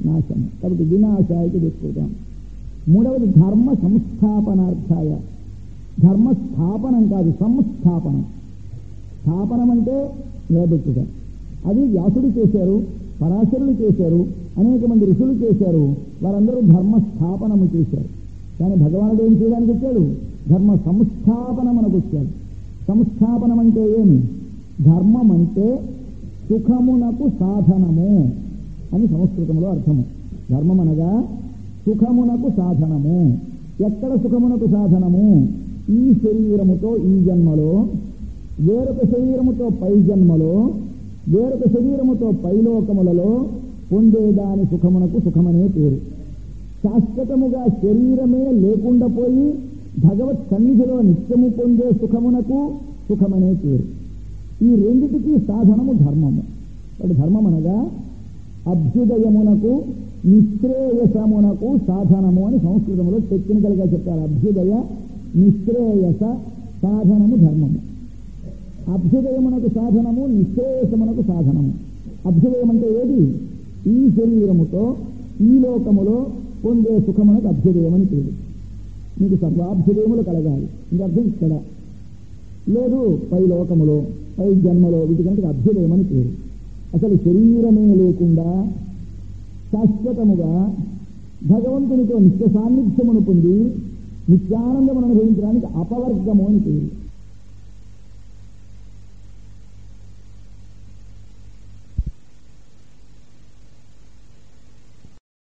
నాశం. కాబట్టి వినాశాయకి చెప్పుకుంటాం. మూడవది ధర్మ సంస్థాపనార్థాయ. ధర్మ స్థాపనం కాదు, సంస్థాపనం. స్థాపనం అంటే నిలబెట్టుట. అది వ్యాసుడు చేశారు, పరాశరులు చేశారు, అనేక మంది ఋషులు చేశారు. వారందరూ ధర్మ స్థాపనము చేశారు. కానీ భగవానుడు ఏం చేయడానికి వచ్చాడు? ధర్మ సంస్థాపనమునకు వచ్చాడు. సంస్థాపనం అంటే ఏమి? ధర్మం అంటే సుఖమునకు సాధనము అని సంస్కృతంలో అర్థము. ధర్మం అనగా సుఖమునకు సాధనము. ఎక్కడ సుఖమునకు సాధనము? ఈ శరీరముతో ఈ జన్మలో, వేరొక శరీరముతో పై జన్మలో, వేరొక శరీరముతో పైలోకములలో పొందేదాని సుఖమునకు సుఖమనే పేరు. శాశ్వతముగా శరీరమే లేకుండా పోయి భగవత్ సన్నిధిలో నిత్యము పొందే సుఖమునకు సుఖమనే పేరు. ఈ రెండిటికి సాధనము ధర్మము. వాటి ధర్మం అనగా అభ్యుదయమునకు నిశ్రేయసమునకు సాధనము అని సంస్కృతంలో టెక్నికల్గా చెప్తారు. అభ్యుదయ నిశ్రేయస సాధనము ధర్మము. అభ్యుదయమునకు సాధనము, నిశ్రేయసమునకు సాధనము. అభ్యుదయం అంటే ఏది? ఈ శరీరముతో ఈ లోకములో పొందే సుఖమునకు అభ్యుదయమని పేరు. మీకు సర్వాభ్యుదయములు కలగాలి. ఇంకా అర్థం ఇక్కడ లేదు. పై లోకములో, పై జన్మలో వీటికంటే అభ్యుదయమని పేరు. అసలు శరీరమే లేకుండా శాశ్వతముగా భగవంతునితో నిత్య సాన్నిధ్యమును పొంది నిత్యానందమును అనుభవించడానికి అపవర్గము అని పేరు.